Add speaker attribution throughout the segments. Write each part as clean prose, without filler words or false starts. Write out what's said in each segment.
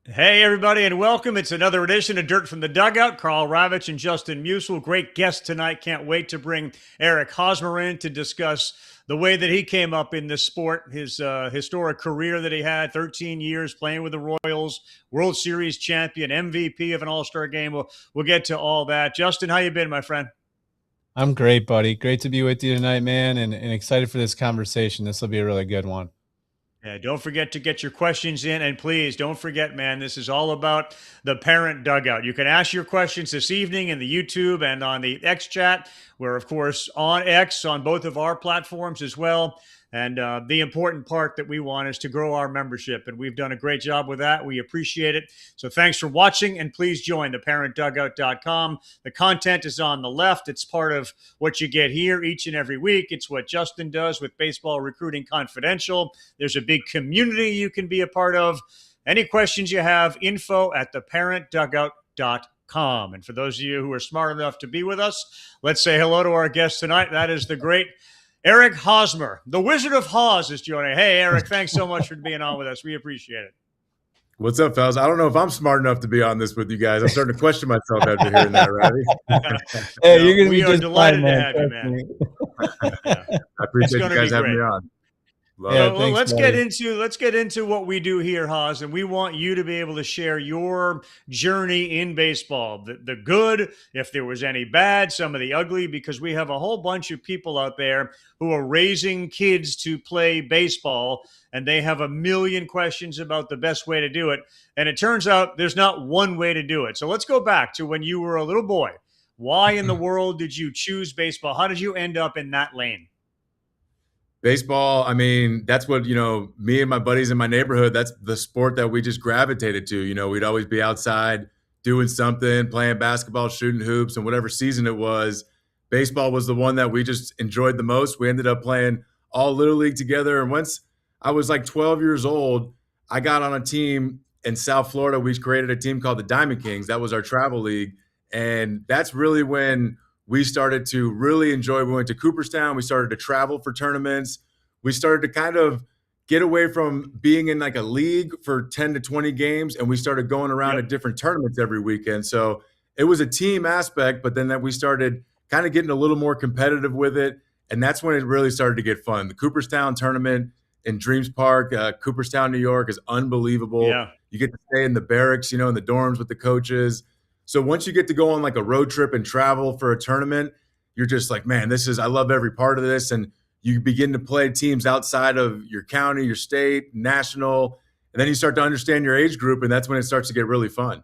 Speaker 1: Hey, everybody, and welcome. It's another edition of Dirt from the Dugout. Carl Ravitch and Justin Musil. Great guest tonight. Can't wait to bring Eric Hosmer in to discuss the way that he came up in this sport, his historic career that he had, 13 years playing with the Royals, World Series champion, MVP of an All-Star game. We'll get to all that. Justin, how you been, my friend?
Speaker 2: I'm great, buddy. Great to be with you tonight, man, and excited for this conversation. This will be a really good one.
Speaker 1: Yeah, don't forget to get your questions in. And please don't forget, man, this is all about the parent dugout. You can ask your questions this evening in the YouTube and on the X chat. We're, of course, on X on both of our platforms as well. And the important part that we want is to grow our membership. And we've done a great job with that. We appreciate it. So thanks for watching. And please join theparentdugout.com. The content is on the left. It's part of what you get here each and every week. It's what Justin does with Baseball Recruiting Confidential. There's a big community you can be a part of. Any questions you have, info at theparentdugout.com. And for those of you who are smart enough to be with us, let's say hello to our guest tonight. That is the great Eric Hosmer, the Wizard of Haas, is joining. Hey, Eric, thanks so much for being on with us. We appreciate it.
Speaker 3: What's up, fellas? I don't know if I'm smart enough to be on this with you guys. I'm starting to question myself after hearing that, Ravi.
Speaker 2: Hey, you're gonna
Speaker 1: we
Speaker 2: be
Speaker 1: are
Speaker 2: just
Speaker 1: delighted
Speaker 2: fine,
Speaker 1: to
Speaker 2: man.
Speaker 1: have you, man. Yeah.
Speaker 3: I appreciate you guys having me on.
Speaker 2: Yeah,
Speaker 1: Well,
Speaker 2: thanks,
Speaker 1: let's get into what we do here, Haas, and we want you to be able to share your journey in baseball, the good, if there was any bad, some of the ugly, because we have a whole bunch of people out there who are raising kids to play baseball, and they have a million questions about the best way to do it, and it turns out there's not one way to do it. So let's go back to when you were a little boy. Why in the world did you choose baseball? How did you end up in that lane?
Speaker 3: Baseball, I mean, that's what, me and my buddies in my neighborhood, that's the sport that we just gravitated to. We'd always be outside doing something, playing basketball, shooting hoops, and whatever season it was, baseball was the one that we just enjoyed the most. We ended up playing all Little League together. And once I was like 12 years old, I got on a team in South Florida. We created a team called the Diamond Kings. That was our travel league. And that's really when we started to really enjoy. We went to Cooperstown. We started to travel for tournaments. We started to kind of get away from being in like a league for 10 to 20 games, and we started going around
Speaker 1: Yep.
Speaker 3: to different tournaments every weekend. So it was a team aspect, but then that we started kind of getting a little more competitive with it. And that's when it really started to get fun. The Cooperstown tournament in Dreams Park, Cooperstown, New York is unbelievable.
Speaker 1: Yeah.
Speaker 3: You get to stay in the barracks, in the dorms with the coaches. So once you get to go on like a road trip and travel for a tournament, you're just like, man, I love every part of this. And you begin to play teams outside of your county, your state, national, and then you start to understand your age group, and that's when it starts to get really fun.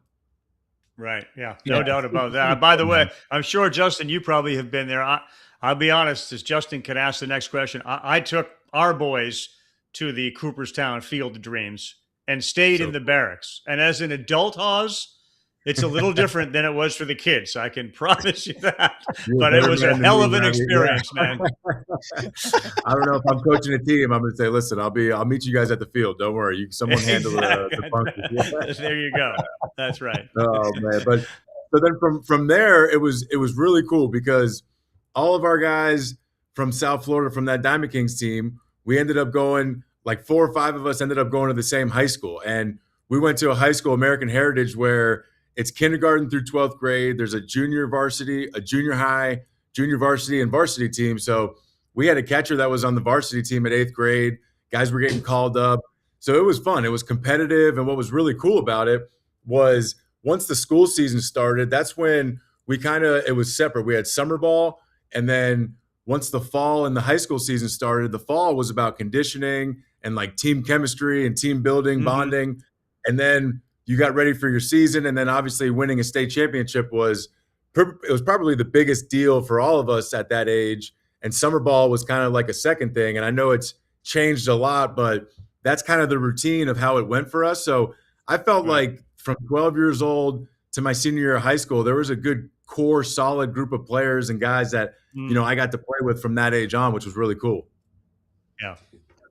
Speaker 1: Right. Yeah. No
Speaker 2: Yeah.
Speaker 1: doubt about that. By the way, I'm sure, Justin, you probably have been there. I'll be honest, as Justin can ask the next question. I took our boys to the Cooperstown Field of Dreams and stayed in
Speaker 3: So
Speaker 1: the barracks. And as an adult, Oz, it's a little different than it was for the kids. I can promise you that.
Speaker 3: you're a
Speaker 1: But it
Speaker 3: better
Speaker 1: was a
Speaker 3: man than
Speaker 1: hell
Speaker 3: me,
Speaker 1: of an
Speaker 3: Ravi. Yeah.
Speaker 1: experience, man.
Speaker 3: I don't know if I'm coaching a team. I'm going to say, listen, I'll meet you guys at the field. Don't worry. Someone handle the function. Yeah.
Speaker 1: There you go. That's right.
Speaker 3: Oh man, but so then from there it was really cool because all of our guys from South Florida from that Diamond Kings team, we ended up going like 4 or 5 of us ended up going to the same high school, and we went to a high school, American Heritage, where it's kindergarten through 12th grade. There's a junior varsity, a junior high, junior varsity, and varsity team. So we had a catcher that was on the varsity team at 8th grade. Guys were getting called up. So it was fun. It was competitive. And what was really cool about it was once the school season started, that's when it was separate. We had summer ball. And then once the fall and the high school season started, the fall was about conditioning and like team chemistry and team building,
Speaker 1: Hmm.
Speaker 3: bonding. And then you got ready for your season. And then obviously winning a state championship it was probably the biggest deal for all of us at that age. And summer ball was kind of like a second thing. And I know it's changed a lot, but that's kind of the routine of how it went for us. So I felt
Speaker 1: Right.
Speaker 3: like from 12 years old to my senior year of high school, there was a good core, solid group of players and guys that,
Speaker 1: Mm.
Speaker 3: I got to play with from that age on, which was really cool.
Speaker 1: Yeah.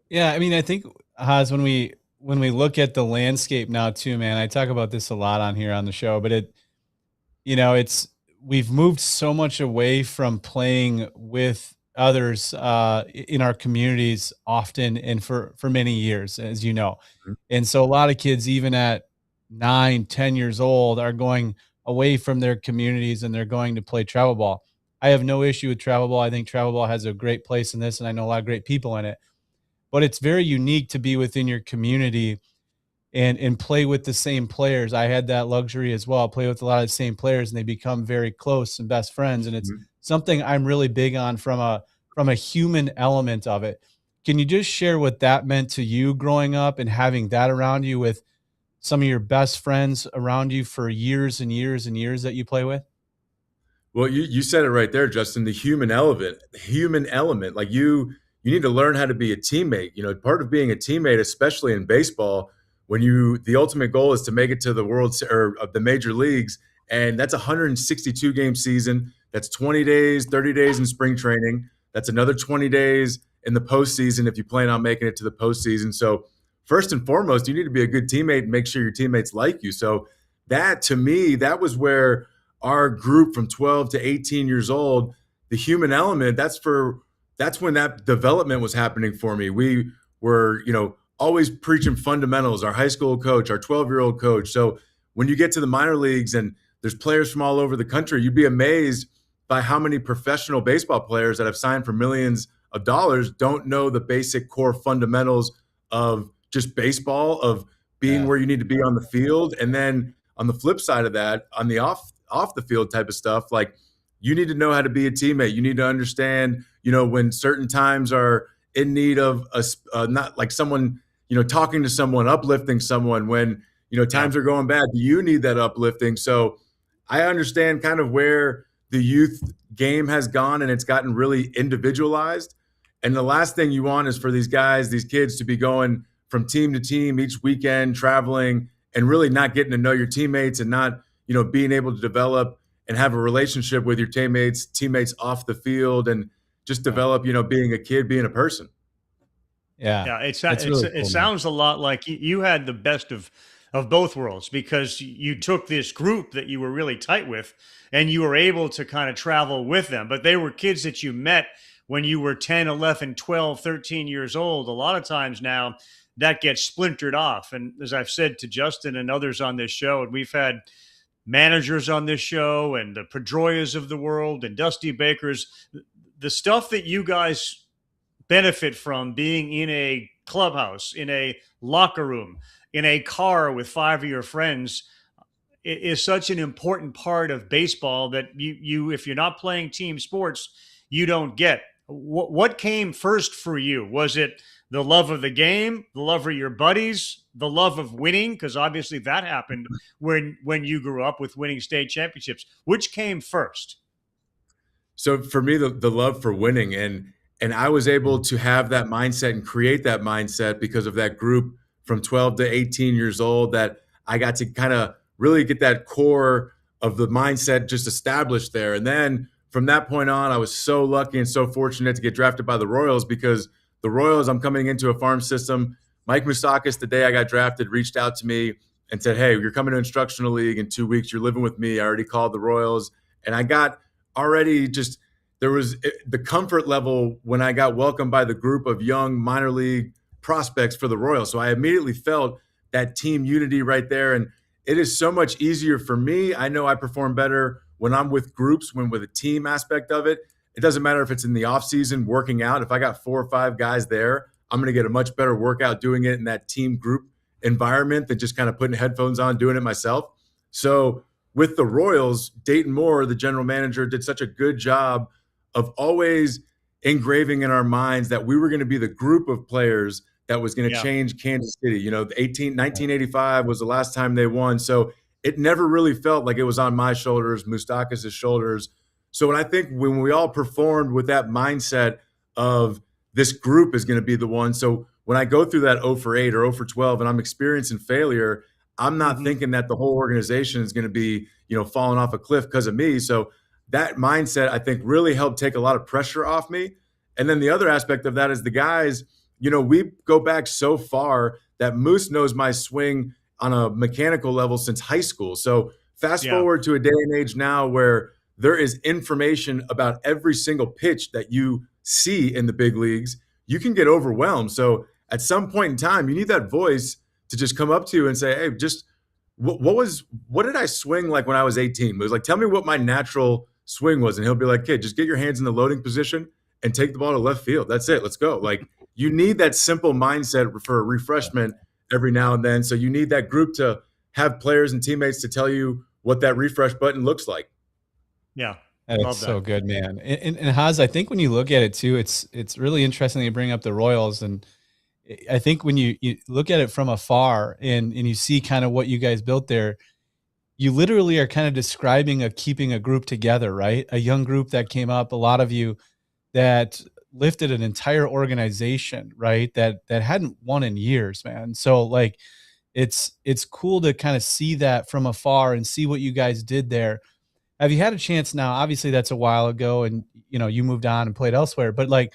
Speaker 2: Yeah, I mean, I think Haas, when we look at the landscape now too, man, I talk about this a lot on here on the show, but it's we've moved so much away from playing with others in our communities often and for many years, as you know.
Speaker 3: Mhm.
Speaker 2: And so a lot of kids, even at 9, 10 years old are going away from their communities and they're going to play travel ball. I have no issue with travel ball. I think travel ball has a great place in this, and I know a lot of great people in it. But it's very unique to be within your community and play with the same players. I had that luxury as well. I play with a lot of the same players, and they become very close and best friends. And it's
Speaker 3: Mhm.
Speaker 2: something I'm really big on from a human element of it. Can you just share what that meant to you growing up and having that around you with some of your best friends around you for years and years and years that you play with?
Speaker 3: Well, you said it right there, Justin. The human element. Like you need to learn how to be a teammate. You know, part of being a teammate, especially in baseball, when the ultimate goal is to make it to the or of the major leagues, and that's a 162 game season. That's 20 days, 30 days in spring training. That's another 20 days in the postseason if you plan on making it to the postseason. So first and foremost, you need to be a good teammate and make sure your teammates like you. So that to me, that was where our group from 12 to 18 years old, the human element, that's when that development was happening for me. We were, always preaching fundamentals, our high school coach, our 12-year-old coach. So when you get to the minor leagues and there's players from all over the country, you'd be amazed by how many professional baseball players that have signed for millions of dollars don't know the basic core fundamentals of just baseball, of being
Speaker 2: Yeah.
Speaker 3: where you need to be on the field. And then on the flip side of that, on the off the field type of stuff, like you need to know how to be a teammate. You need to understand, when certain times are in need of not like someone, talking to someone, uplifting someone. When
Speaker 1: Yeah.
Speaker 3: times are going bad, you need that uplifting. So I understand kind of where the youth game has gone, and it's gotten really individualized. And the last thing you want is for these guys, these kids, to be going from team to team each weekend, traveling, and really not getting to know your teammates and not being able to develop and have a relationship with your teammates off the field, and just
Speaker 2: Yeah.
Speaker 3: develop, being a kid, being a person.
Speaker 2: Yeah.
Speaker 1: Yeah,
Speaker 2: That's really
Speaker 1: it
Speaker 2: cool, man.
Speaker 1: sounds a lot like you had the best of both worlds, because you took this group that you were really tight with and you were able to kind of travel with them, but they were kids that you met when you were 10, 11, 12, 13 years old. A lot of times now that gets splintered off. And as I've said to Justin and others on this show, and we've had managers on this show and the Pedroias of the world and Dusty Bakers, the stuff that you guys benefit from being in a clubhouse, in a locker room, in a car with five of your friends is such an important part of baseball that you if you're not playing team sports, you don't get. What came first for you? Was it the love of the game, the love of your buddies, the love of winning? Because obviously that happened when you grew up with winning state championships. Which came first?
Speaker 3: So for me, the love for winning, and I was able to have that mindset and create that mindset because of that group from 12 to 18 years old, that I got to kind of really get that core of the mindset just established there. And then from that point on, I was so lucky and so fortunate to get drafted by the Royals, because the Royals, I'm coming into a farm system. Mike Moustakis, the day I got drafted, reached out to me and said, "Hey, you're coming to instructional league in 2 weeks. You're living with me." I already called the Royals, and I got already just there was the comfort level when I got welcomed by the group of young minor league prospects for the Royals. So I immediately felt that team unity right there. And it is so much easier for me. I know I perform better when I'm with groups, when with a team aspect of it. It doesn't matter if it's in the off season working out. If I got 4 or 5 guys there, I'm going to get a much better workout doing it in that team group environment than just kind of putting headphones on, doing it myself. So with the Royals, Dayton Moore, the general manager, did such a good job of always engraving in our minds that we were going to be the group of players that was going to
Speaker 1: Yeah.
Speaker 3: change Kansas City. 1985 was the last time they won. So it never really felt like it was on my shoulders, Moustakis' shoulders. So when we all performed with that mindset of this group is going to be the one. So when I go through that 0 for 8 or 0 for 12 and I'm experiencing failure, I'm not
Speaker 1: Mhm.
Speaker 3: thinking that the whole organization is going to be, falling off a cliff because of me. So that mindset, I think, really helped take a lot of pressure off me. And then the other aspect of that is the guys, we go back so far that Moose knows my swing on a mechanical level since high school. So fast
Speaker 1: Yeah.
Speaker 3: forward to a day and age now where there is information about every single pitch that you see in the big leagues. You can get overwhelmed. So at some point in time, you need that voice to just come up to you and say, "Hey, just what did I swing like when I was 18? It was like, tell me what my natural swing was. And he'll be like, kid, just get your hands in the loading position and take the ball to left field. That's it. Let's go. Like, you need that simple mindset for a refreshment every now and then. So you need that group to have players and teammates to tell you what that refresh button looks like.
Speaker 1: Yeah.
Speaker 2: That's
Speaker 1: Love that.
Speaker 2: so good, man. And Haas, I think when you look at it too, it's really interesting that you bring up the Royals. And I think when you look at it from afar and you see kind of what you guys built there, you literally are kind of describing keeping a group together, right? A young group that came up, a lot of you that lifted an entire organization, right? That hadn't won in years, man. So like it's cool to kind of see that from afar and see what you guys did there. Have you had a chance now? Obviously that's a while ago and you moved on and played elsewhere, but like,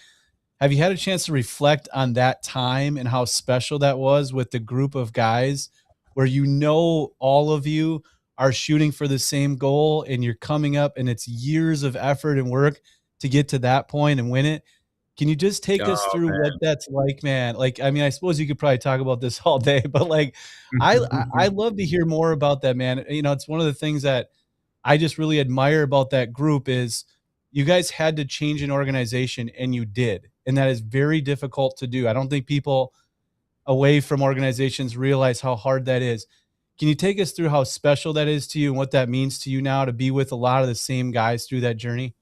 Speaker 2: have you had a chance to reflect on that time and how special that was with the group of guys where all of you are shooting for the same goal and you're coming up and it's years of effort and work to get to that point and win it? Can you just take us through what that's like, man? Like, I mean, I suppose you could probably talk about this all day, but like, I love to hear more about that, man. It's one of the things that I just really admire about that group is you guys had to change an organization and you did. And that is very difficult to do. I don't think people away from organizations realize how hard that is. Can you take us through how special that is to you and what that means to you now to be with a lot of the same guys through that journey?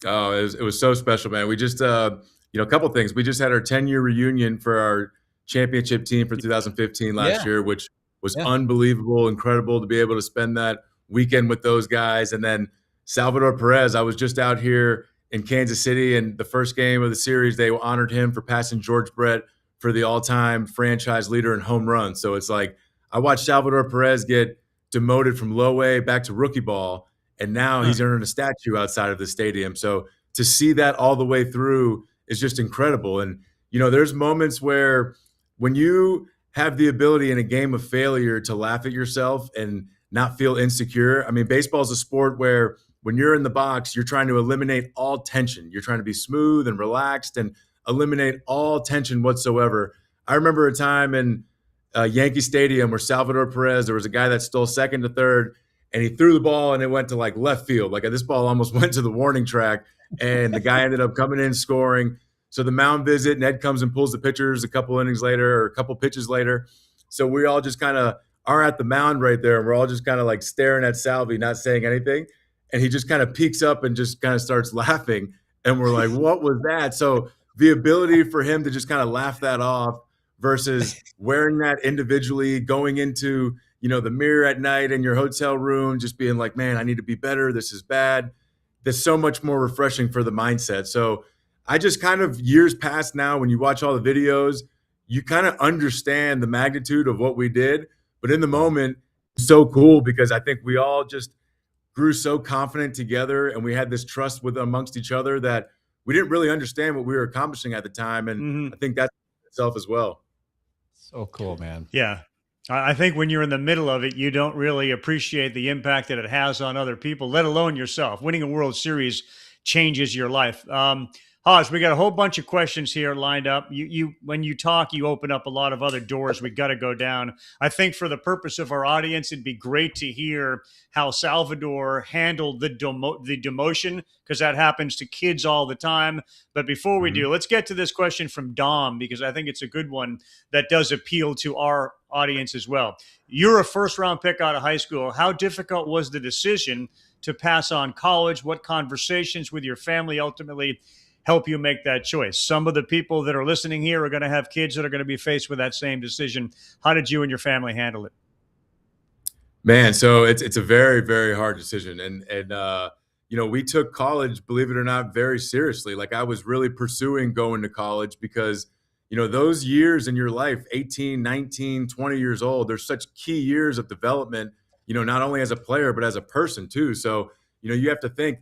Speaker 3: Oh, it was so special, man. We just, a couple things. We just had our 10-year reunion for our championship team for 2015 last year, which was unbelievable, incredible to be able to spend that weekend with those guys. And then Salvador Perez, I was just out here in Kansas City, and the first game of the series, they honored him for passing George Brett for the all-time franchise leader in home runs. So it's like I watched Salvador Perez get demoted from low A back to rookie ball, and now he's earning a statue outside of the stadium. So to see that all the way through is just incredible. And, there's moments where when you have the ability in a game of failure to laugh at yourself and not feel insecure. I mean, baseball is a sport where when you're in the box, you're trying to eliminate all tension. You're trying to be smooth and relaxed and eliminate all tension whatsoever. I remember a time in Yankee Stadium where Salvador Perez, there was a guy that stole second to third, and he threw the ball and it went to like left field. Like this ball almost went to the warning track, and the guy ended up coming in scoring. So the mound visit, Ned comes and pulls the pitchers a couple innings later or a couple pitches later. So we all just kind of are at the mound right there, and we're all just kind of like staring at Salvi, not saying anything. And he just kind of peeks up and just kind of starts laughing. And we're like, what was that? So the ability for him to just kind of laugh that off versus wearing that individually, going into, the mirror at night in your hotel room, just being like, man, I need to be better. This is bad. That's so much more refreshing for the mindset. So I just kind of, years past now, when you watch all the videos, you kind of understand the magnitude of what we did. But in the moment, it's so cool because I think we all just grew so confident together, and we had this trust amongst each other that we didn't really understand what we were accomplishing at the time. And I think that's itself as well.
Speaker 2: So cool, man.
Speaker 1: Yeah. I think when you're in the middle of it, you don't really appreciate the impact that it has on other people, let alone yourself. Winning a World Series changes your life. Haas, we got a whole bunch of questions here lined up. You when you talk, you open up a lot of other doors we got to go down. I think for the purpose of our audience, it'd be great to hear how Salvador handled the demotion, because that happens to kids all the time. But before we do, let's get to this question from Dom, because I think it's a good one that does appeal to our audience as well. You're a first-round pick out of high school. How difficult was the decision to pass on college? What conversations with your family ultimately help you make that choice? Some of the people that are listening here are going to have kids that are going to be faced with that same decision. How did you and your family handle it?
Speaker 3: Man, so it's a very, very hard decision. And we took college, believe it or not, very seriously. Like I was really pursuing going to college because, those years in your life, 18, 19, 20 years old, there's such key years of development, not only as a player, but as a person too. So, you have to think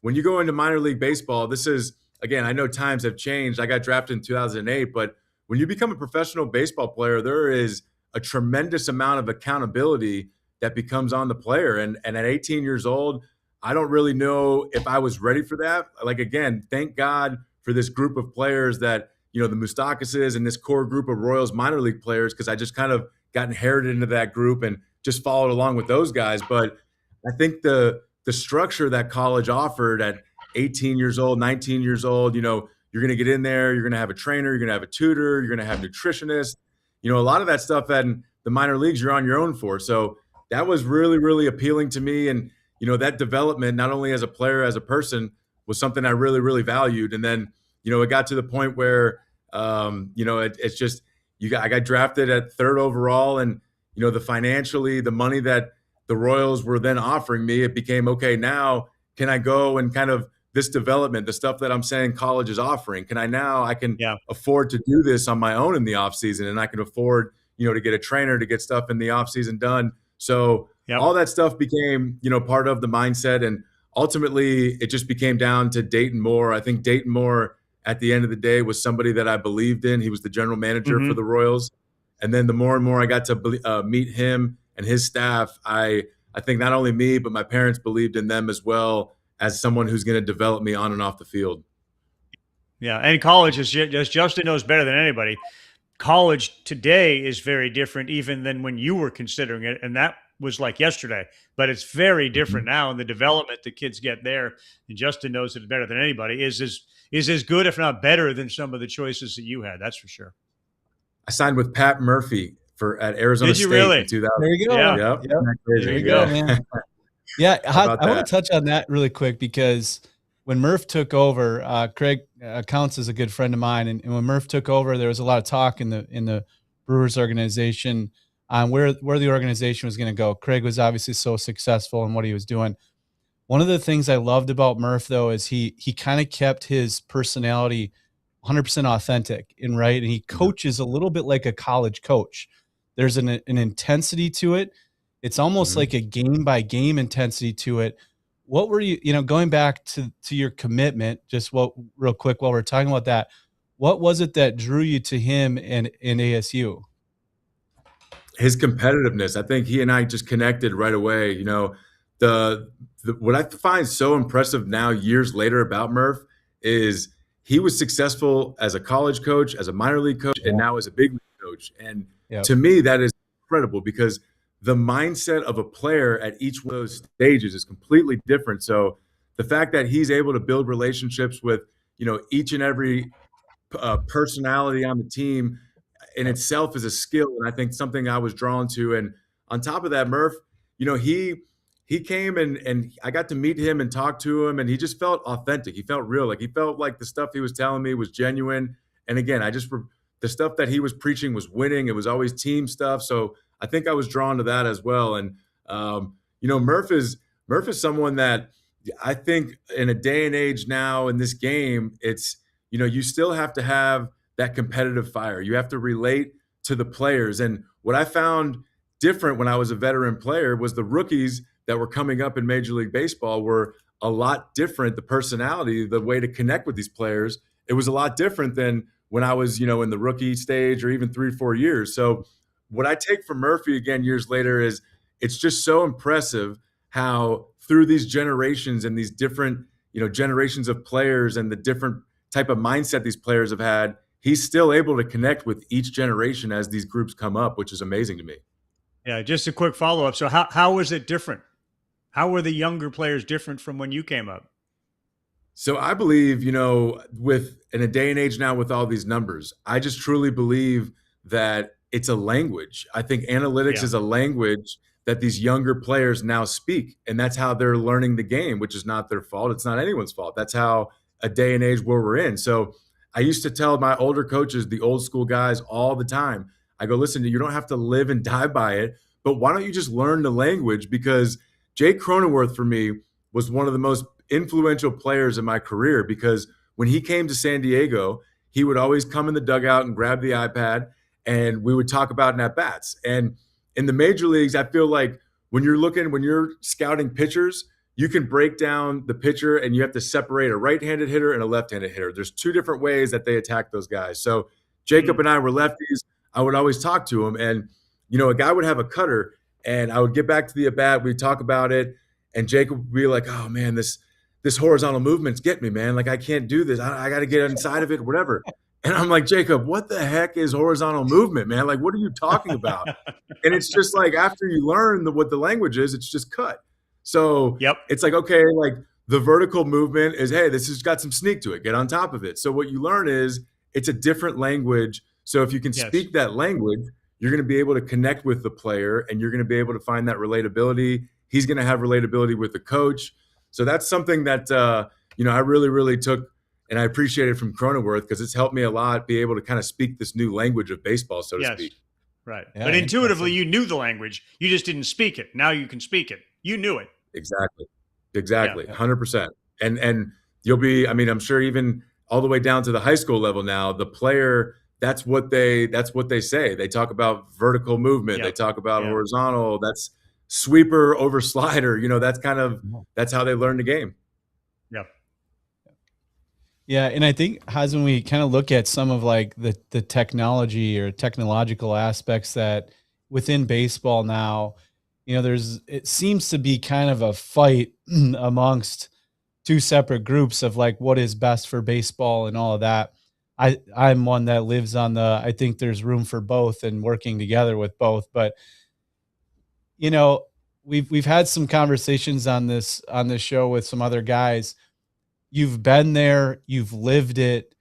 Speaker 3: when you go into minor league baseball, this is, again, I know times have changed. I got drafted in 2008, but when you become a professional baseball player, there is a tremendous amount of accountability that becomes on the player. And at 18 years old, I don't really know if I was ready for that. Like, again, thank God for this group of players that, the Moustakas and this core group of Royals minor league players, because I just kind of got inherited into that group. And just followed along with those guys. But I think the structure that college offered at 18 years old, 19 years old, you're going to get in there, you're going to have a trainer, you're going to have a tutor, you're going to have nutritionists, a lot of that stuff in the minor leagues you're on your own for. So that was really, really appealing to me. And, that development, not only as a player, as a person, was something I really, really valued. And then, it got to the point where, it's just, I got drafted at 3rd overall, and, the money that the Royals were then offering me, it became, okay, now can I go and kind of this development, the stuff that I'm saying college is offering, I can afford to do this on my own in the off season, and I can afford, to get a trainer, to get stuff in the off season done. So all that stuff became, part of the mindset. And ultimately it just became down to Dayton Moore. I think Dayton Moore at the end of the day was somebody that I believed in. He was the general manager for the Royals. And then the more and more I got to meet him and his staff, I think not only me, but my parents believed in them as well as someone who's going to develop me on and off the field.
Speaker 1: Yeah. And college is just Justin knows better than anybody. College today is very different even than when you were considering it. And that was like yesterday, but it's very different now. And the development the kids get there, and Justin knows it better than anybody, is as good, if not better, than some of the choices that you had. That's for sure.
Speaker 3: I signed with Pat Murphy at Arizona
Speaker 1: Did you
Speaker 3: State
Speaker 1: really?
Speaker 3: in 2000.
Speaker 2: There you go.
Speaker 3: Yep.
Speaker 2: There you go, man. Yeah, I want to touch on that really quick, because when Murph took over, Craig counts as a good friend of mine, and when Murph took over, there was a lot of talk in the Brewers organization on where the organization was going to go. Craig was obviously so successful in what he was doing. One of the things I loved about Murph, though, is he kind of kept his personality 100% authentic and right, and he coaches a little bit like a college coach. There's an intensity to it. It's almost like a game by game intensity to it. What were you, going back to your commitment, just real quick while we're talking about that, what was it that drew you to him in ASU?
Speaker 3: His competitiveness. I think he and I just connected right away. What I find so impressive now, years later, about Murph is he was successful as a college coach, as a minor league coach, and now as a big league coach. And to me, that is incredible, because the mindset of a player at each one of those stages is completely different. So the fact that he's able to build relationships with, each and every personality on the team in itself is a skill. And I think something I was drawn to. And on top of that, Murph, he came and I got to meet him and talk to him, and he just felt authentic. He felt real. Like, he felt like the stuff he was telling me was genuine. And again, the stuff that he was preaching was winning. It was always team stuff. So I think I was drawn to that as well. And, Murph is someone that I think in a day and age now in this game, it's, you still have to have that competitive fire. You have to relate to the players. And what I found different when I was a veteran player was the rookies that were coming up in Major League Baseball were a lot different. The personality, the way to connect with these players, it was a lot different than when I was, in the rookie stage or even 3 or 4 years. So what I take from Murphy again years later is it's just so impressive how through these generations and these different, generations of players and the different type of mindset these players have had, he's still able to connect with each generation as these groups come up, which is amazing to me.
Speaker 1: Yeah, just a quick follow-up. So how was it different? How were the younger players different from when you came up?
Speaker 3: So I believe, with in a day and age now with all these numbers, I just truly believe that it's a language. I think analytics is a language that these younger players now speak, and that's how they're learning the game, which is not their fault. It's not anyone's fault. That's how a day and age where we're in. So I used to tell my older coaches, the old school guys, all the time, I go, listen, you don't have to live and die by it, but why don't you just learn the language? Because Jake Cronenworth, for me, was one of the most influential players in my career, because when he came to San Diego, he would always come in the dugout and grab the iPad, and we would talk about at-bats. And in the major leagues, I feel like when you're scouting pitchers, you can break down the pitcher and you have to separate a right-handed hitter and a left-handed hitter. There's 2 different ways that they attack those guys. So Jacob and I were lefties. I would always talk to him, and, a guy would have a cutter, and I would get back to the at-bat. We'd talk about it, and Jacob would be like, oh, man, this horizontal movement's getting me, man. Like, I can't do this. I got to get inside of it, whatever. And I'm like, Jacob, what the heck is horizontal movement, man? Like, what are you talking about? And it's just like, after you learn what the language is, it's just cut. So
Speaker 1: Yep.
Speaker 3: it's like, okay, like the vertical movement is, hey, this has got some sneak to it. Get on top of it. So what you learn is it's a different language. So if you can
Speaker 1: Yes.
Speaker 3: speak that language, you're going to be able to connect with the player and you're going to be able to find that relatability. He's going to have relatability with the coach. So that's something that, I really, really took and I appreciate it from Cronenworth because it's helped me a lot be able to kind of speak this new language of baseball, so to
Speaker 1: Yes.
Speaker 3: speak.
Speaker 1: Right.
Speaker 2: Yeah,
Speaker 1: but intuitively,
Speaker 2: interesting.
Speaker 1: you knew the language. You just didn't speak it. Now you can speak it. You knew it.
Speaker 3: Exactly.
Speaker 1: Yeah.
Speaker 3: 100%. And you'll be, I mean, I'm sure even all the way down to the high school level now, the player, that's what they say. They talk about vertical movement.
Speaker 1: Yeah.
Speaker 3: They talk about
Speaker 1: Yeah.
Speaker 3: horizontal. That's sweeper over slider. That's how they learn the game.
Speaker 1: Yeah.
Speaker 2: Yeah, and I think, Haz, when we kind of look at some of like the technology or technological aspects that within baseball now, it seems to be kind of a fight amongst two separate groups of like what is best for baseball and all of that. I'm one that lives on I think there's room for both and working together with both. But we've had some conversations on this show with some other guys. You've been there, you've lived it.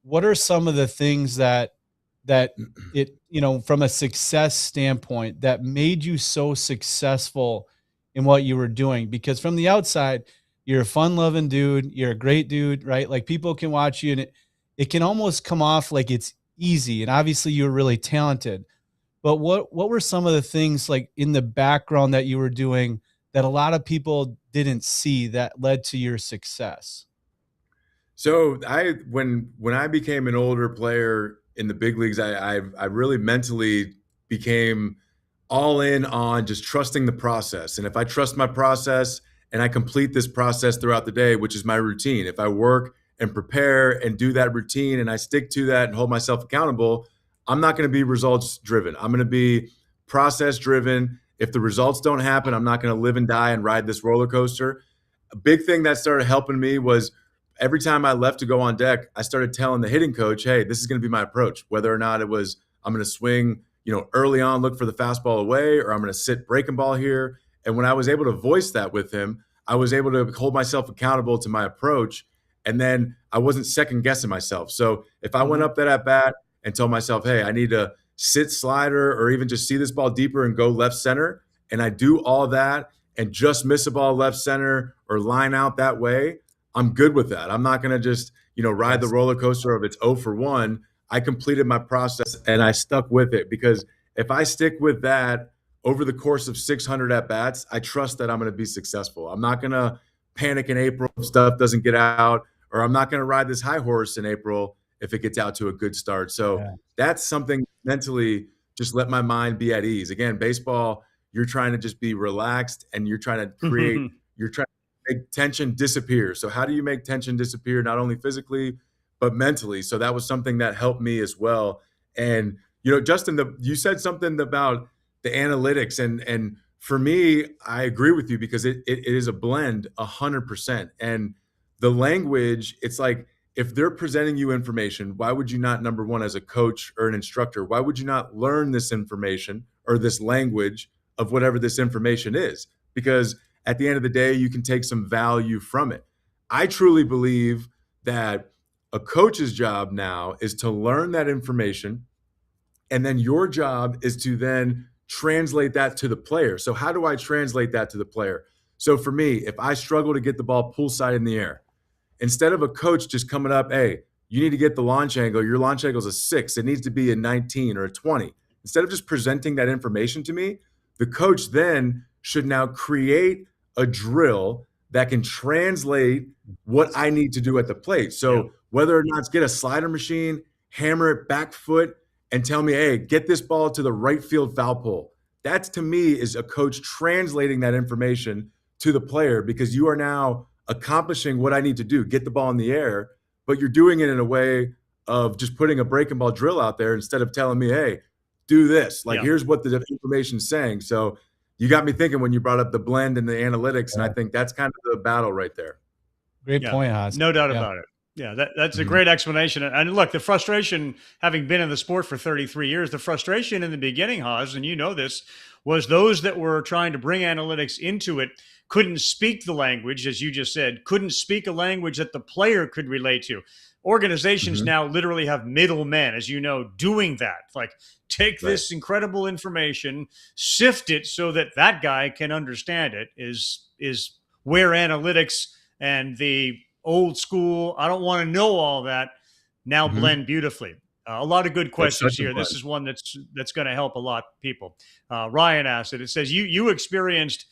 Speaker 2: What are some of the things that it, from a success standpoint, that made you so successful in what you were doing? Because from the outside, you're a fun-loving dude, you're a great dude, right? Like, people can watch you and it can almost come off like it's easy. And obviously you're really talented. But what were some of the things like in the background that you were doing that a lot of people didn't see that led to your success?
Speaker 3: So when I became an older player in the big leagues, I really mentally became all in on just trusting the process. And if I trust my process and I complete this process throughout the day, which is my routine, if I work and prepare and do that routine and I stick to that and hold myself accountable, I'm not going to be results driven. I'm going to be process driven. If the results don't happen, I'm not going to live and die and ride this roller coaster. A big thing that started helping me was every time I left to go on deck, I started telling the hitting coach, hey, this is going to be my approach, whether or not it was I'm going to swing, early on, look for the fastball away, or I'm going to sit breaking ball here. And when I was able to voice that with him, I was able to hold myself accountable to my approach. And then I wasn't second guessing myself. So if I went up that at bat and told myself, hey, I need to sit slider or even just see this ball deeper and go left center, and I do all that and just miss a ball left center or line out that way, I'm good with that. I'm not going to just, ride the roller coaster of it's 0 for 1. I completed my process and I stuck with it, because if I stick with that over the course of 600 at bats, I trust that I'm going to be successful. I'm not going to panic in April if stuff doesn't get out, or I'm not going to ride this high horse in April if it gets out to a good start. So that's something mentally, just let my mind be at ease. Again, baseball, you're trying to just be relaxed and you're trying to create, you're trying make tension disappear. So how do you make tension disappear, not only physically, but mentally? So that was something that helped me as well. And, Justin, you said something about the analytics. And for me, I agree with you, because it is a blend 100%. And the language, it's like, if they're presenting you information, why would you not, number one, as a coach or an instructor, why would you not learn this information or this language of whatever this information is? Because at the end of the day, you can take some value from it. I truly believe that a coach's job now is to learn that information, and then your job is to then translate that to the player. So how do I translate that to the player? So for me, if I struggle to get the ball poolside in the air, instead of a coach just coming up, hey, you need to get the launch angle. Your launch angle is a 6. It needs to be a 19 or a 20. Instead of just presenting that information to me, the coach then should now create a drill that can translate what I need to do at the plate. So whether or not it's get a slider machine, hammer it back foot, and tell me, hey, get this ball to the right field foul pole. That, to me, is a coach translating that information to the player, because you are now accomplishing what I need to do, get the ball in the air, but you're doing it in a way of just putting a breaking ball drill out there instead of telling me, hey, do this. Like, here's what the information's saying. So you got me thinking when you brought up the blend and the analytics, and I think that's kind of the battle right there.
Speaker 2: Great point, Haz.
Speaker 1: No doubt about it. Yeah, that's a great explanation. And look, the frustration, having been in the sport for 33 years, the frustration in the beginning, Haas, and you know this, was those that were trying to bring analytics into it couldn't speak the language, as you just said, couldn't speak a language that the player could relate to. Organizations
Speaker 3: Mhm.
Speaker 1: now literally have middlemen, as you know, doing that. Like, take
Speaker 3: Right.
Speaker 1: this incredible information, sift it so that that guy can understand it. Is where analytics and the old school, I don't want to know all that, now
Speaker 3: Mhm.
Speaker 1: blend beautifully. A lot of good
Speaker 3: It's
Speaker 1: questions
Speaker 3: such a
Speaker 1: here. This
Speaker 3: blend.
Speaker 1: is one that's going to help a lot of people. Ryan asked it. It says you experienced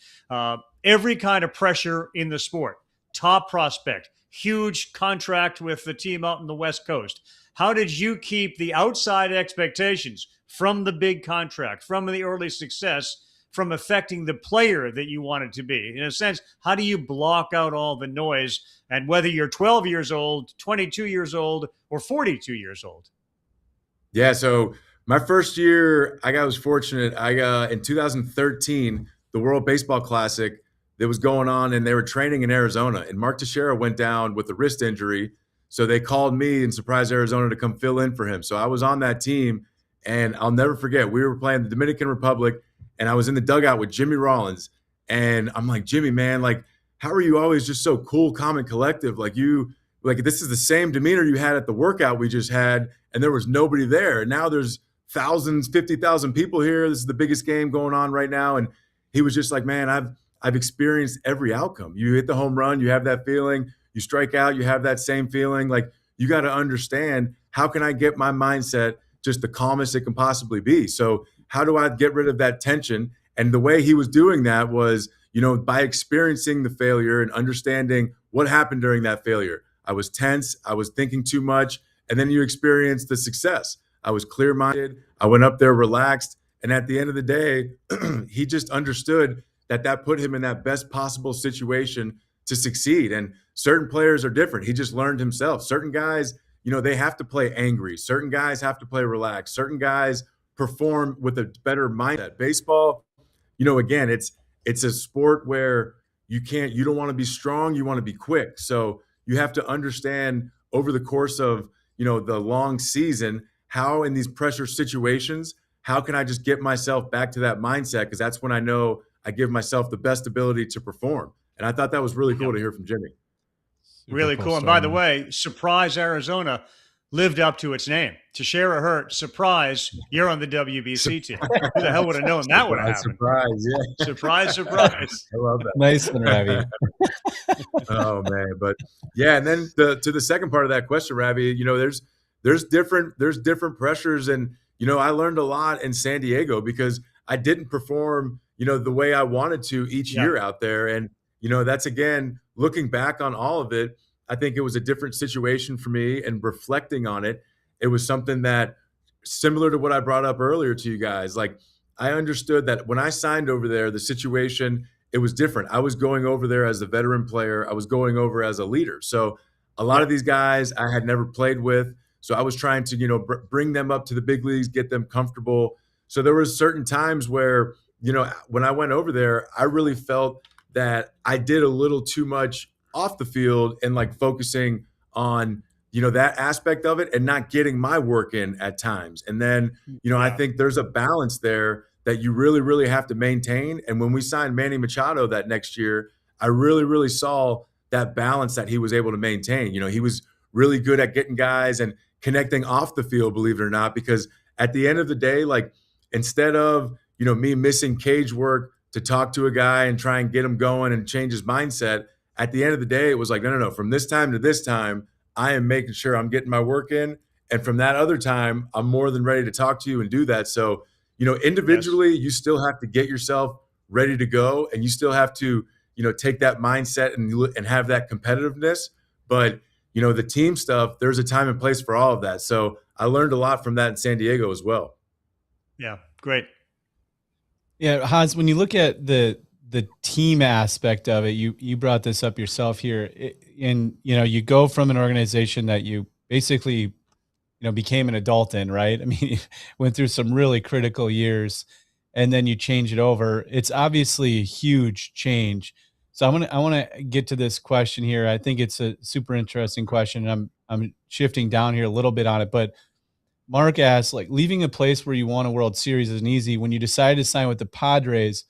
Speaker 1: every kind of pressure in the sport. Top prospect, huge contract with the team out in the West Coast. How did you keep the outside expectations from the big contract, from the early success, from affecting the player that you wanted to be? In a sense, how do you block out all the noise? And whether you're 12 years old, 22 years old, or 42 years old.
Speaker 3: Yeah, so my first year, was fortunate. I in 2013, the World Baseball Classic that was going on, and they were training in Arizona. And Mark Teixeira went down with a wrist injury, so they called me in Surprise, Arizona, to come fill in for him. So I was on that team, and I'll never forget. We were playing the Dominican Republic, and I was in the dugout with Jimmy Rollins, and I'm like, Jimmy, man, like, how are you always just so cool, calm, and collective? Like this is the same demeanor you had at the workout we just had, and there was nobody there. And now there's thousands, 50,000 people here. This is the biggest game going on right now. And he was just like, man, I've experienced every outcome. You hit the home run, you have that feeling. You strike out, you have that same feeling. Like, you got to understand, how can I get my mindset just the calmest it can possibly be? So how do I get rid of that tension? And the way he was doing that was, by experiencing the failure and understanding what happened during that failure. I was tense. I was thinking too much. And then you experience the success. I was clear minded. I went up there relaxed. And at the end of the day, he just understood that put him in that best possible situation to succeed. And certain players are different. He just learned himself. Certain guys, they have to play angry. Certain guys have to play relaxed. Certain guys perform with a better mindset. Baseball, again, it's a sport where you don't want to be strong, you want to be quick. So you have to understand over the course of, the long season, how in these pressure situations, how can I just get myself back to that mindset? Because that's when I know I give myself the best ability to perform. And I thought that was really cool
Speaker 1: Yep.
Speaker 3: to hear from Jimmy.
Speaker 2: Super
Speaker 1: Really
Speaker 2: cool
Speaker 1: cool. And by
Speaker 2: story,
Speaker 1: the
Speaker 2: man.
Speaker 1: way, Surprise Arizona lived up to its name. Teixeira Hurt, surprise, you're on the WBC team. Who the hell would have known that would have happened?
Speaker 3: Surprise, yeah.
Speaker 1: Surprise, surprise.
Speaker 3: I love that.
Speaker 2: Nice one, Ravi.
Speaker 3: Oh man, but yeah, and then to the second part of that question, Ravi, there's different pressures, and I learned a lot in San Diego because I didn't perform the way I wanted to each
Speaker 1: Yeah.
Speaker 3: year out there, and that's, again, looking back on all of it, I think it was a different situation for me, and reflecting on it, it was something that, similar to what I brought up earlier to you guys, like, I understood that when I signed over there, the situation, it was different. I was going over there as a veteran player. I was going over as a leader. So a lot
Speaker 1: Yeah.
Speaker 3: of these guys I had never played with. So I was trying to, bring them up to the big leagues, get them comfortable. So there was certain times where, when I went over there, I really felt that I did a little too much off the field and, like, focusing on, that aspect of it and not getting my work in at times. And then, I
Speaker 1: Yeah.
Speaker 3: think there's a balance there that you really, really have to maintain. And when we signed Manny Machado that next year, I really, really saw that balance that he was able to maintain. He was really good at getting guys and connecting off the field, believe it or not, because at the end of the day, like, instead of, me missing cage work to talk to a guy and try and get him going and change his mindset, at the end of the day, it was like, no. From this time to this time, I am making sure I'm getting my work in. And from that other time, I'm more than ready to talk to you and do that. So,
Speaker 1: Yes.
Speaker 3: individually, you still have to get yourself ready to go, and you still have to, take that mindset and have that competitiveness. But, the team stuff, there's a time and place for all of that. So I learned a lot from that in San Diego as well.
Speaker 1: Yeah. Great.
Speaker 2: Yeah, Hans, when you look at the team aspect of it, you brought this up yourself here, and you go from an organization that you basically became an adult in, right? I mean, you went through some really critical years, and then you change it over. It's obviously a huge change. So I want to get to this question here. I think it's a super interesting question. I'm shifting down here a little bit on it, but Mark asks, like, leaving a place where you won a World Series isn't easy. When you decided to sign with the Padres,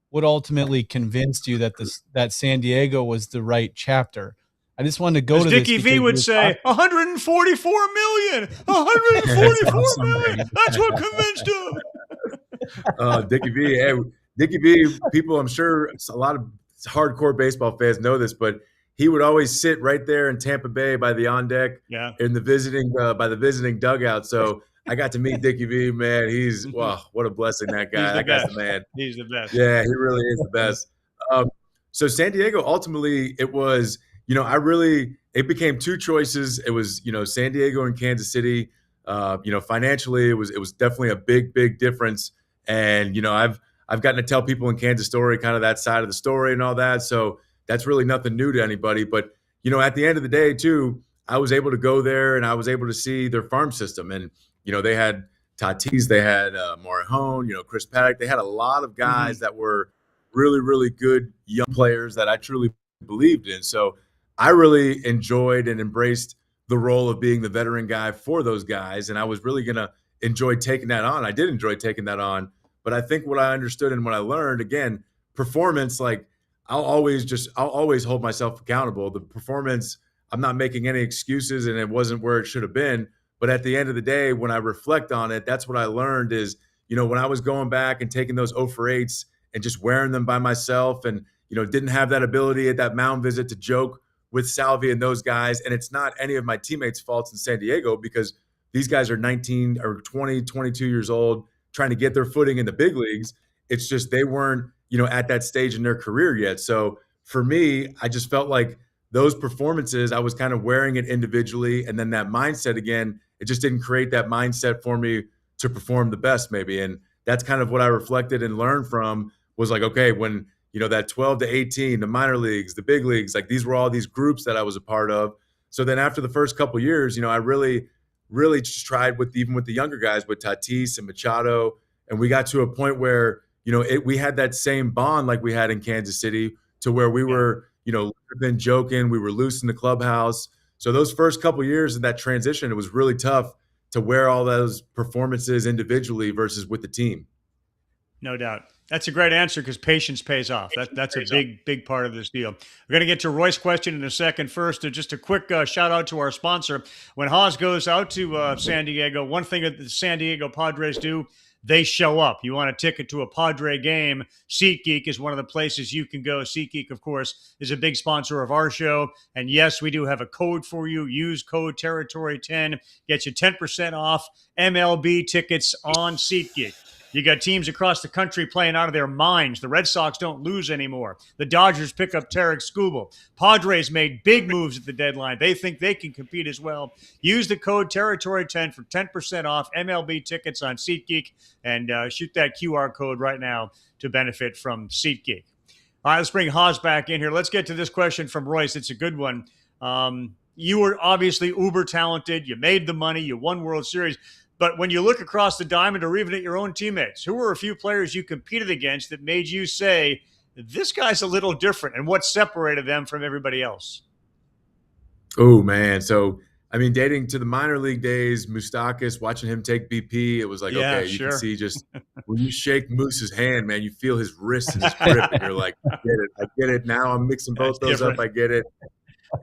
Speaker 2: what ultimately convinced you that that San Diego was the right chapter? I just wanted to go
Speaker 1: As
Speaker 2: to
Speaker 1: Dickie
Speaker 2: this
Speaker 1: V would say, 144 million, 144 million. That's what convinced him.
Speaker 3: Dickie V. Hey, Dickie V, people, I'm sure a lot of hardcore baseball fans know this, but he would always sit right there in Tampa Bay by the on deck in the visiting dugout. So I got to meet Dickie V, man. He's, wow, what a blessing, that guy. That guy's the man.
Speaker 1: He's the best.
Speaker 3: Yeah, he really is the best. So San Diego, ultimately, it was, it became two choices. It was, San Diego and Kansas City. Financially, it was definitely a big difference. And, I've gotten to tell people in Kansas story, kind of that side of the story and all that. So that's really nothing new to anybody. But, at the end of the day, too, I was able to go there and I was able to see their farm system. And, they had Tatis, they had Morejon, Chris Paddock. They had a lot of guys that were really, really good young players that I truly believed in. So I really enjoyed and embraced the role of being the veteran guy for those guys. And I was really going to enjoy taking that on. I did enjoy taking that on. But I think what I understood and what I learned, again, performance, like I'll always hold myself accountable. The performance, I'm not making any excuses and it wasn't where it should have been. But at the end of the day, when I reflect on it, that's what I learned is, when I was going back and taking those 0 for 8s and just wearing them by myself and, didn't have that ability at that mound visit to joke with Salvi and those guys. And it's not any of my teammates' faults in San Diego because these guys are 19 or 20, 22 years old trying to get their footing in the big leagues. It's just they weren't, at that stage in their career yet. So for me, I just felt like those performances, I was kind of wearing it individually. And then that mindset again, it just didn't create that mindset for me to perform the best maybe. And that's kind of what I reflected and learned from was like, okay, when, that 12 to 18, the minor leagues, the big leagues, like these were all these groups that I was a part of. So then after the first couple of years, I really just tried even with the younger guys, with Tatis and Machado. And we got to a point where, we had that same bond like we had in Kansas City to where we were, been joking, we were loose in the clubhouse. So those first couple of years of that transition, it was really tough to wear all those performances individually versus with the team.
Speaker 1: No doubt. That's a great answer because patience pays off. That's a big part of this deal. We're going to get to Roy's question in a second. First, just a quick shout out to our sponsor. When Haas goes out to San Diego, one thing that the San Diego Padres do, they show up. You want a ticket to a Padre game, SeatGeek is one of the places you can go. SeatGeek, of course, is a big sponsor of our show. And yes, we do have a code for you. Use code Territory10. Get you 10% off MLB tickets on SeatGeek. You got teams across the country playing out of their minds. The Red Sox don't lose anymore. The Dodgers pick up Tarek Skubal. Padres made big moves at the deadline. They think they can compete as well. Use the code Territory10 for 10% off MLB tickets on SeatGeek and shoot that QR code right now to benefit from SeatGeek. All right, let's bring Haas back in here. Let's get to this question from Royce. It's a good one. You were obviously uber talented. You made the money. You won World Series. But when you look across the diamond or even at your own teammates, who were a few players you competed against that made you say, this guy's a little different, and what separated them from everybody else?
Speaker 3: Oh, man. So, dating to the minor league days, Moustakas, watching him take BP, it was like, okay, you can see just when you shake Moose's hand, man, you feel his wrist and his grip, and you're like, I get it. Now I'm mixing both those up. I get it.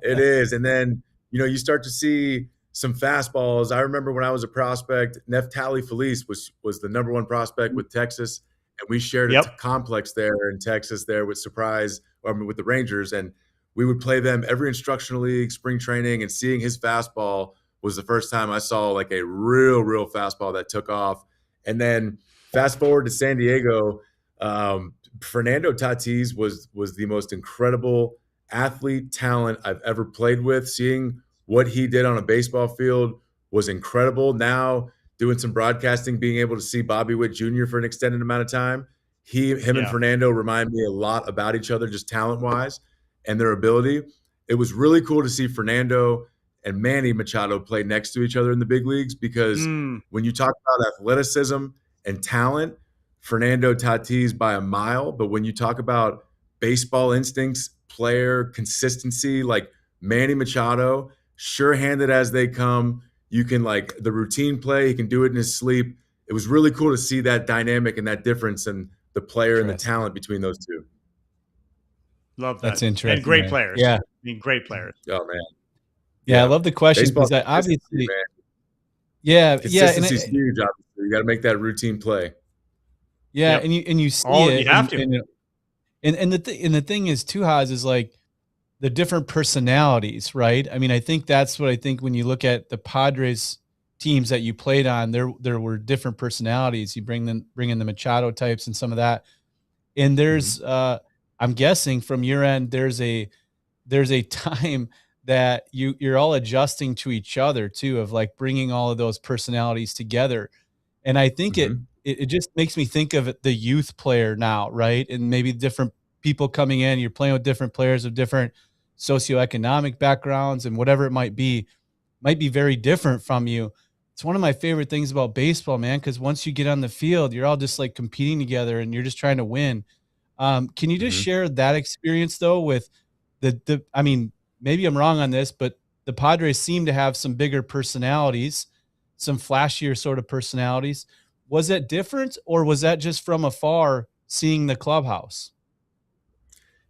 Speaker 3: It is. And then, you start to see some fastballs. I remember when I was a prospect, Neftali Feliz was the number one prospect with Texas, and we shared a complex there in Texas there with with the Rangers, and we would play them every instructional league, spring training, and seeing his fastball was the first time I saw like a real fastball that took off. And then fast forward to San Diego, Fernando Tatis was the most incredible athlete talent I've ever played with. Seeing what he did on a baseball field was incredible. Now doing some broadcasting, being able to see Bobby Witt Jr. for an extended amount of time, him and Fernando remind me a lot about each other, just talent-wise and their ability. It was really cool to see Fernando and Manny Machado play next to each other in the big leagues because when you talk about athleticism and talent, Fernando Tatis by a mile. But when you talk about baseball instincts player consistency, like Manny Machado, sure-handed as they come. You can like the routine play, he can do it in his sleep. It was really cool to see that dynamic and that difference in the player and the talent between those two.
Speaker 1: Love that.
Speaker 2: That's interesting.
Speaker 1: And great
Speaker 2: man.
Speaker 1: players.
Speaker 2: Yeah.
Speaker 1: I mean, great players.
Speaker 3: Oh man.
Speaker 2: Yeah, I love the question because I obviously,
Speaker 3: man.
Speaker 2: Yeah,
Speaker 3: consistency is huge. Obviously, you got to make that routine play.
Speaker 2: Yeah, and you see it.
Speaker 1: You have to.
Speaker 2: And the thing is too, Haas, is like the different personalities, right? I mean, I think that's what I think when you look at the Padres teams that you played on, there were different personalities. You bring in the Machado types and some of that, and there's I'm guessing from your end there's a time that you're all adjusting to each other too, of like bringing all of those personalities together. And I think it just makes me think of the youth player now, right? And maybe different people coming in, you're playing with different players of different socioeconomic backgrounds and whatever it might be very different from you. It's one of my favorite things about baseball, man, because once you get on the field, you're all just like competing together and you're just trying to win. Can you just share that experience though with I mean, maybe I'm wrong on this, but the Padres seem to have some bigger personalities, some flashier sort of personalities. Was that different, or was that just from afar seeing the clubhouse?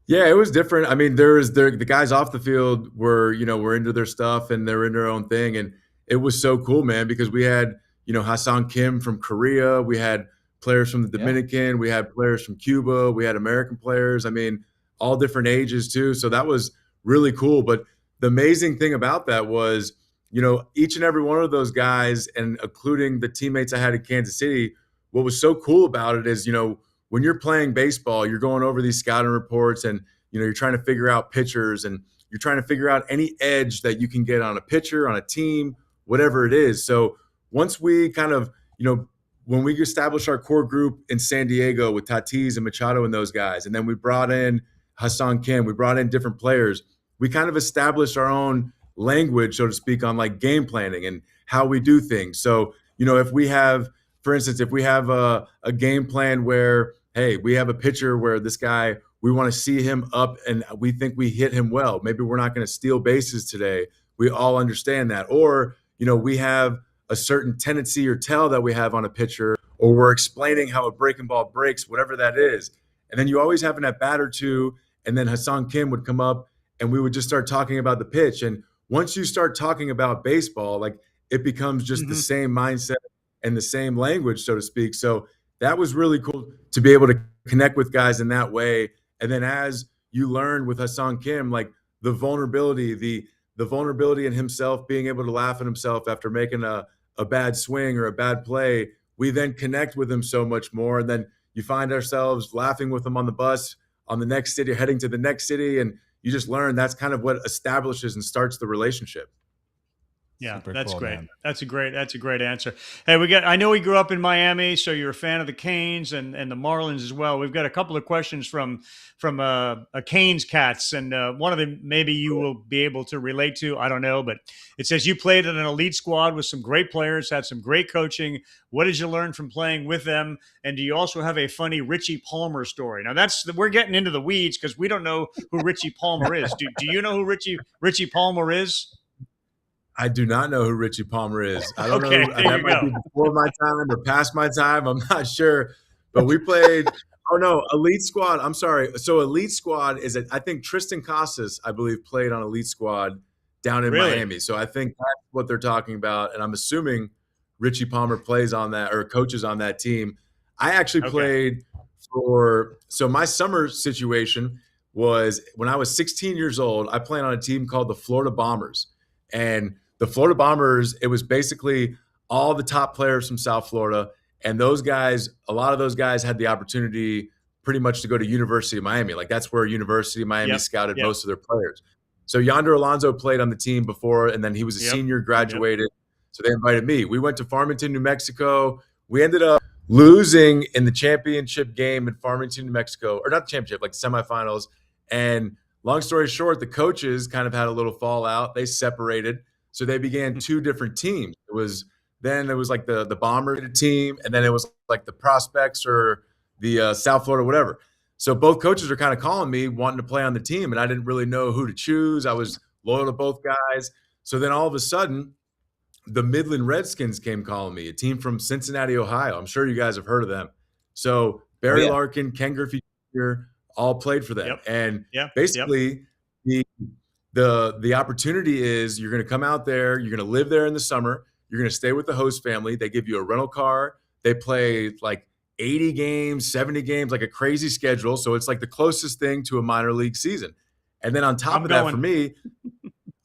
Speaker 3: Yeah, it was different. I mean, the guys off the field were into their stuff and they're in their own thing. And it was so cool, man, because we had, Ha-Seong Kim from Korea. We had players from the Dominican. We had players from Cuba. We had American players. I mean, all different ages too. So that was really cool. But the amazing thing about that was, each and every one of those guys, and including the teammates I had in Kansas City, what was so cool about it is, when you're playing baseball, you're going over these scouting reports and, you're trying to figure out pitchers and you're trying to figure out any edge that you can get on a pitcher, on a team, whatever it is. So once we kind of, when we established our core group in San Diego with Tatis and Machado and those guys, and then we brought in Ha-Seong Kim, we brought in different players, we kind of established our own language, so to speak, on like game planning and how we do things. So, if we have, for instance, if we have a game plan where, hey, we have a pitcher where this guy, we want to see him up and we think we hit him well. Maybe we're not going to steal bases today. We all understand that. Or, we have a certain tendency or tell that we have on a pitcher, or we're explaining how a breaking ball breaks, whatever that is. And then you always have an at bat or two, and then Ha-Seong Kim would come up and we would just start talking about the pitch. And once you start talking about baseball, like it becomes just the same mindset and the same language, so to speak. So that was really cool to be able to connect with guys in that way. And then as you learn with Ha-Seong Kim, like the vulnerability, the vulnerability in himself, being able to laugh at himself after making a bad swing or a bad play, we then connect with him so much more. And then you find ourselves laughing with him on the bus on the next city, heading to the next city. And you just learn that's kind of what establishes and starts the relationship.
Speaker 1: Yeah,
Speaker 2: Super
Speaker 1: that's
Speaker 2: cool,
Speaker 1: great.
Speaker 2: man.
Speaker 1: That's a great answer. Hey, I know we grew up in Miami, so you're a fan of the Canes and the Marlins as well. We've got a couple of questions from a Canes cats, and one of them maybe you will be able to relate to. I don't know, but it says you played in an elite squad with some great players, had some great coaching. What did you learn from playing with them? And do you also have a funny Richie Palmer story? Now we're getting into the weeds because we don't know who Richie Palmer is. Do you know who Richie Palmer is?
Speaker 3: I do not know who Richie Palmer is. I don't know. That might be before my time or past my time. I'm not sure. But we played, Elite Squad. I'm sorry. So Elite Squad is, I think Tristan Casas, I believe, played on Elite Squad down in Miami. So I think that's what they're talking about. And I'm assuming Richie Palmer plays on that or coaches on that team. I actually played so my summer situation was when I was 16 years old, I played on a team called the Florida Bombers. And the Florida Bombers, it was basically all the top players from South Florida. And those guys, a lot of those guys had the opportunity pretty much to go to University of Miami. Like that's where University of Miami scouted most of their players. So Yonder Alonso played on the team before, and then he was a senior, graduated. So they invited me. We went to Farmington, New Mexico. We ended up losing in the championship game in Farmington, New Mexico, or not the championship, like the semifinals. And long story short, the coaches kind of had a little fallout. They separated. So they began two different teams. It was like the Bomber team, and then it was like the Prospects or the South Florida, whatever. So both coaches are kind of calling me, wanting to play on the team, and I didn't really know who to choose. I was loyal to both guys. So then all of a sudden, the Midland Redskins came calling me, a team from Cincinnati, Ohio. I'm sure you guys have heard of them. So Barry Larkin, Ken Griffey Jr. all played for them. And basically the opportunity is you're going to come out there, you're going to live there in the summer, you're going to stay with the host family. They give you a rental car. They play like 80 games, 70 games, like a crazy schedule. So it's like the closest thing to a minor league season. And then on top of that, for me,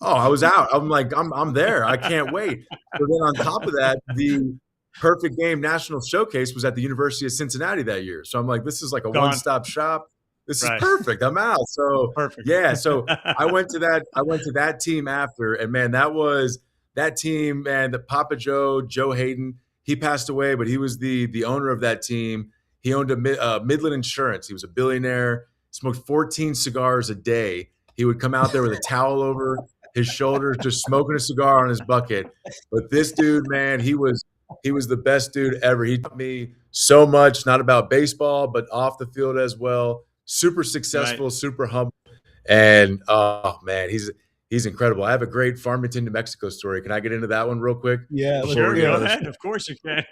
Speaker 3: I was out. I'm like, I'm there. I can't wait. So then on top of that, the Perfect Game National Showcase was at the University of Cincinnati that year. So I'm like, this is like a one-stop shop. This is perfect. I'm out. So yeah. So I went to that team after, and man, that team, man, the Papa Joe Hayden, he passed away, but he was the owner of that team. He owned a Midland Insurance. He was a billionaire, smoked 14 cigars a day. He would come out there with a towel over his shoulders, just smoking a cigar on his bucket. But this dude, man, he was the best dude ever. He taught me so much, not about baseball, but off the field as well. Super successful, super humble. And oh man, he's incredible. I have a great Farmington, New Mexico story. Can I get into that one real quick?
Speaker 1: Yeah, sure. Go ahead. Of course you can.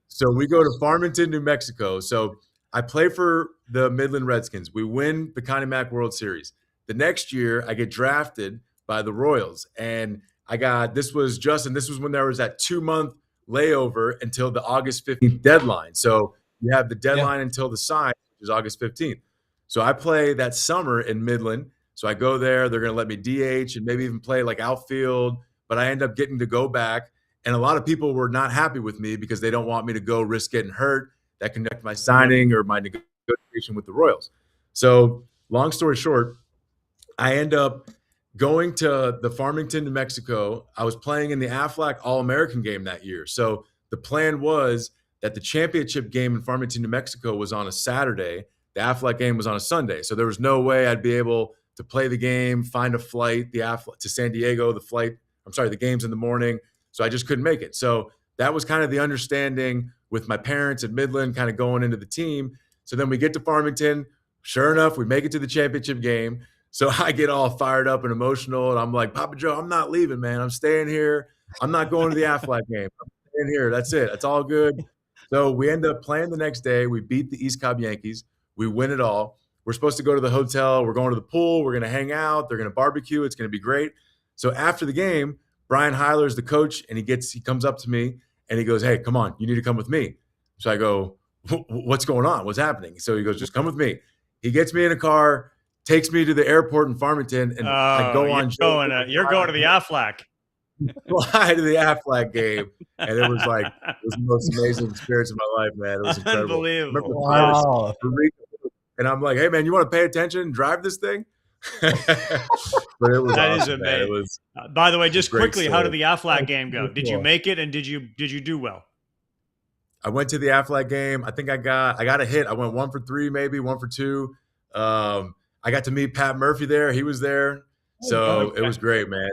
Speaker 3: So we go to Farmington, New Mexico. So I play for the Midland Redskins. We win the Connie Mack World Series. The next year, I get drafted by the Royals, and this was when there was that 2-month layover until the August 15th deadline. So you have the deadline until the sign, which is August 15th. So I play that summer in Midland. So I go there. They're going to let me DH and maybe even play like outfield, but I end up getting to go back. And a lot of people were not happy with me because they don't want me to go risk getting hurt. That can affect my signing or my negotiation with the Royals. So long story short, I end up going to the Farmington, New Mexico. I was playing in the Aflac All-American game that year. So the plan was that the championship game in Farmington, New Mexico was on a Saturday. The Aflac game was on a Sunday. So there was no way I'd be able to play the game, find a flight, to San Diego, the game's in the morning. So I just couldn't make it. So that was kind of the understanding with my parents at Midland kind of going into the team. So then we get to Farmington. Sure enough, we make it to the championship game. So I get all fired up and emotional, and I'm like, Papa Joe, I'm not leaving, man. I'm staying here. I'm not going to the Aflac game. I'm staying here. That's it. That's all good. So we end up playing the next day. We beat the East Cobb Yankees. We win it all. We're supposed to go to the hotel. We're going to the pool. We're going to hang out. They're going to barbecue. It's going to be great. So after the game, Brian Heiler is the coach, and he comes up to me, and he goes, hey, come on. You need to come with me. So I go, what's going on? What's happening? So he goes, just come with me. He gets me in a car, takes me to the airport in Farmington, and I go on.
Speaker 1: You're going to the Aflac.
Speaker 3: Fly to the Aflac game, and it was the most amazing experience of my life, man. It was incredible.
Speaker 1: Unbelievable.
Speaker 2: Wow.
Speaker 3: And I'm like, hey, man, you want to pay attention and drive this thing? But it was
Speaker 1: that
Speaker 3: awesome,
Speaker 1: is amazing. By the way, just quickly, how did the Aflac game go? Did you make it, and did you do well?
Speaker 3: I went to the Aflac game. I think I got a hit. I went 1 for 3, maybe 1 for 2. I got to meet Pat Murphy there. He was there. So it was great, man.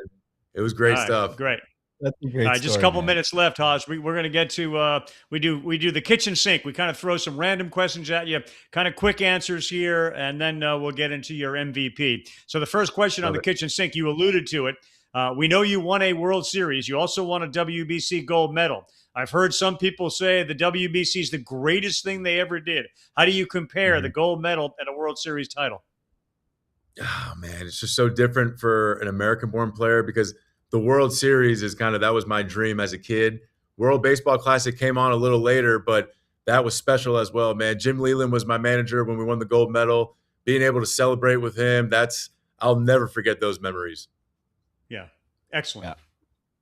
Speaker 3: It was great stuff.
Speaker 1: Great.
Speaker 2: That's a great story,
Speaker 1: just a couple minutes left, Haas. We're going to get to we do the kitchen sink. We kind of throw some random questions at you, kind of quick answers here, and then we'll get into your MVP. So the first question on the kitchen sink, you alluded to it. We know you won a World Series. You also won a WBC gold medal. I've heard some people say the WBC is the greatest thing they ever did. How do you compare the gold medal and a World Series title?
Speaker 3: Oh, man, it's just so different for an American-born player because the World Series is that was my dream as a kid. World Baseball Classic came on a little later, but that was special as well, man. Jim Leyland was my manager when we won the gold medal. Being able to celebrate with him, I'll never forget those memories.
Speaker 1: Yeah, excellent.
Speaker 2: Yeah.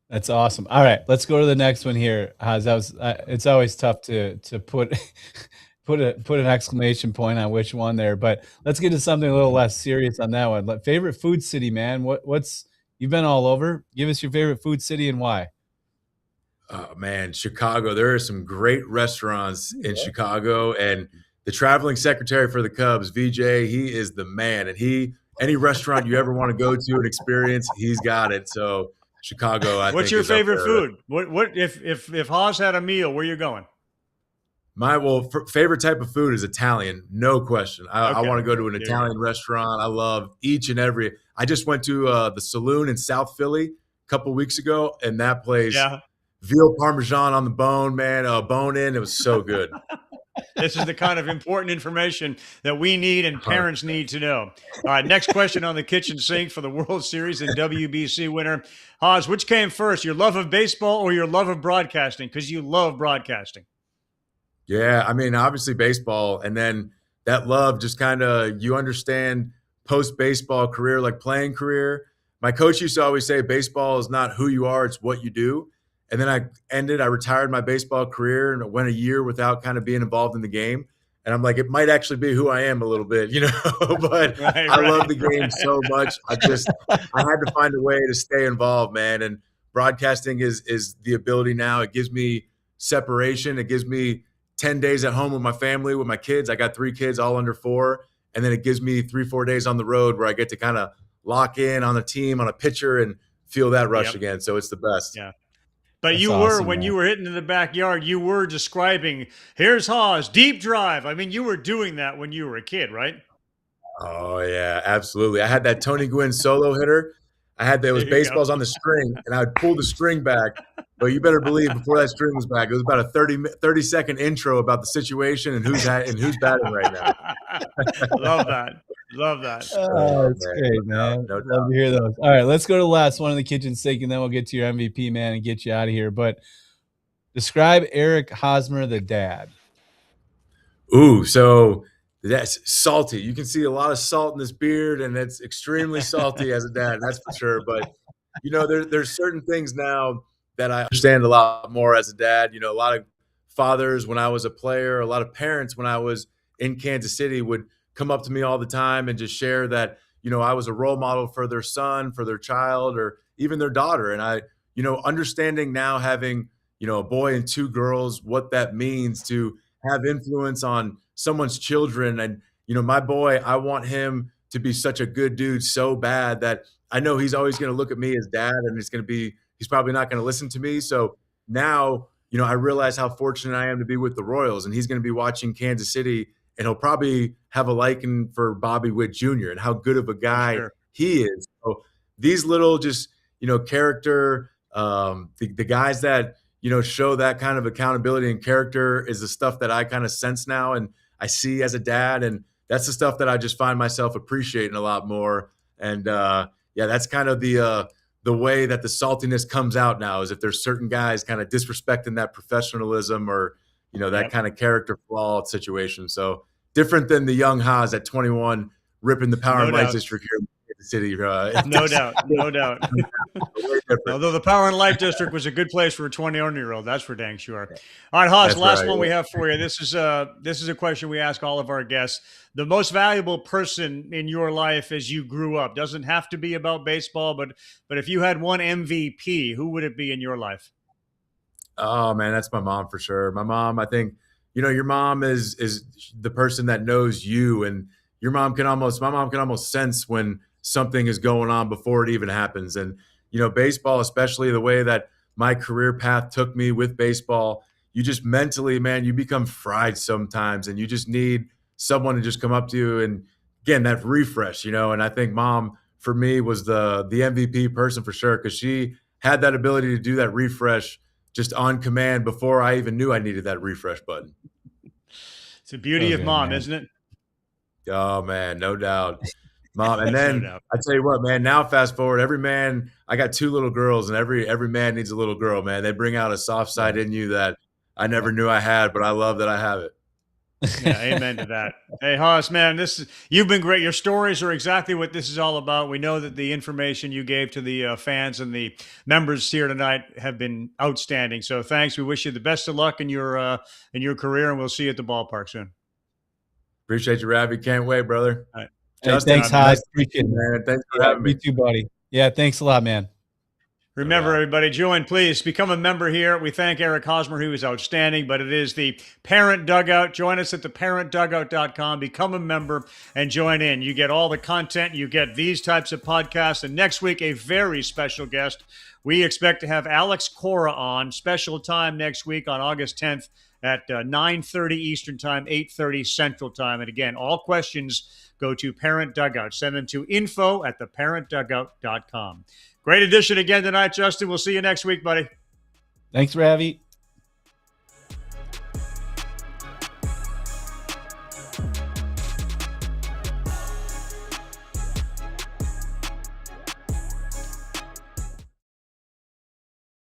Speaker 2: That's awesome. All right, let's go to the next one here. It's always tough to put put an exclamation point on which one there, but let's get to something a little less serious on that one. Favorite food city, man. What's you've been all over? Give us your favorite food city and why.
Speaker 3: Oh man, Chicago. There are some great restaurants in Chicago, and the traveling secretary for the Cubs, VJ, he is the man. And any restaurant you ever want to go to and experience, he's got it. So Chicago, I think.
Speaker 1: What's your favorite food? What if Haas had a meal? Where you going?
Speaker 3: Favorite type of food is Italian, no question. I
Speaker 1: Okay.
Speaker 3: want to go to an Italian restaurant. I love each and every. I just went to the Saloon in South Philly a couple weeks ago, and that place,
Speaker 1: Yeah.
Speaker 3: veal parmesan on the bone, man, bone in. It was so good.
Speaker 1: This is the kind of important information that we need and parents need to know. All right, next question on the kitchen sink for the World Series and WBC winner. Haas, which came first, your love of baseball or your love of broadcasting? Because you love broadcasting.
Speaker 3: Yeah, I mean, obviously baseball, and then that love just kind of, you understand post-baseball career, like playing career. My coach used to always say baseball is not who you are, it's what you do. And then I retired my baseball career and went a year without kind of being involved in the game. And I'm like, it might actually be who I am a little bit, but I love the game so much. I had to find a way to stay involved, man. And broadcasting is the ability now. It gives me separation. It gives me 10 days at home with my family, with my kids. I got 3 kids, all under 4. And then it gives me 3-4 days on the road where I get to kind of lock in on a team, on a pitcher, and feel that rush again. So it's the best.
Speaker 1: Yeah. But
Speaker 2: That's
Speaker 1: you
Speaker 2: awesome,
Speaker 1: were, when
Speaker 2: man.
Speaker 1: you were hitting in the backyard, you were describing, here's Haas, deep drive. I mean, you were doing that when you were a kid, right?
Speaker 3: Oh, yeah, absolutely. I had that Tony Gwynn solo hitter. There was baseballs on the string, and I would pull the string back. But you better believe before that string was back, it was about a 30-second intro about the situation and who's batting right now.
Speaker 1: Love that. Love that.
Speaker 2: Oh, that's great, man.
Speaker 3: No
Speaker 2: Love
Speaker 3: doubt.
Speaker 2: to hear those. All right, let's go to the last one in the kitchen sink, and then we'll get to your MVP, man, and get you out of here. But describe Eric Hosmer, the dad.
Speaker 3: Ooh, so that's salty. You can see a lot of salt in this beard, and it's extremely salty as a dad, that's for sure. But, there's certain things now that I understand a lot more as a dad. A lot of fathers when I was a player, a lot of parents when I was in Kansas City would come up to me all the time and just share that, I was a role model for their son, for their child, or even their daughter. And I, understanding now having, a boy and 2 girls, what that means to have influence on someone's children. And, my boy, I want him to be such a good dude so bad that I know he's always going to look at me as dad, and he's probably not going to listen to me. So now, I realize how fortunate I am to be with the Royals, and he's going to be watching Kansas City, and he'll probably have a liking for Bobby Witt Jr. and how good of a guy he is. So these little just, character, the guys that, show that kind of accountability and character is the stuff that I kind of sense now and I see as a dad. And that's the stuff that I just find myself appreciating a lot more. And that's kind of the way that the saltiness comes out now, is if there's certain guys kind of disrespecting that professionalism or, that kind of character flaw situation. So different than the young Haas at 21 ripping the Power and Light District here in the city.
Speaker 1: No doubt. Although the Power and Light District was a good place for a 21-year-old, that's for dang sure. All right, Haas, last one we have for you. This is a question we ask all of our guests. The most valuable person in your life as you grew up, doesn't have to be about baseball, but if you had one MVP, who would it be in your life?
Speaker 3: Oh man, that's my mom for sure. My mom, I think, your mom is the person that knows you, and my mom can almost sense when something is going on before it even happens. And, baseball, especially the way that my career path took me with baseball, you just mentally, man, you become fried sometimes, and you just need someone to just come up to you and, again, that refresh, and I think mom for me was the MVP person for sure, because she had that ability to do that refresh just on command before I even knew I needed that refresh button.
Speaker 1: It's the beauty of mom, isn't it?
Speaker 3: Oh man, no doubt. Mom. And then I tell you what, man, now fast forward, every man, I got 2 little girls, and every man needs a little girl, man. They bring out a soft side in you that I never knew I had, but I love that I have it.
Speaker 1: Yeah, amen to that. Hey, Haas, man, you've been great. Your stories are exactly what this is all about. We know that the information you gave to the fans and the members here tonight have been outstanding. So thanks. We wish you the best of luck in your career, and we'll see you at the ballpark soon.
Speaker 3: Appreciate you, Ravi. Can't wait, brother.
Speaker 2: All right. Justin, thanks, Haas. Appreciate it,
Speaker 3: man. Thanks for having me.
Speaker 2: You too, buddy. Yeah, thanks a lot, man.
Speaker 1: Remember, everybody, join, please. Become a member here. We thank Eric Hosmer, who is outstanding, but it is the Parent Dugout. Join us at theparentdugout.com. Become a member and join in. You get all the content. You get these types of podcasts. And next week, a very special guest. We expect to have Alex Cora on, special time next week on August 10th at 9:30 Eastern Time, 8:30 Central Time. And again, all questions go to Parent Dugout. Send them to info@theparentdugout.com. Great edition again tonight, Justin. We'll see you next week, buddy.
Speaker 2: Thanks, Ravi.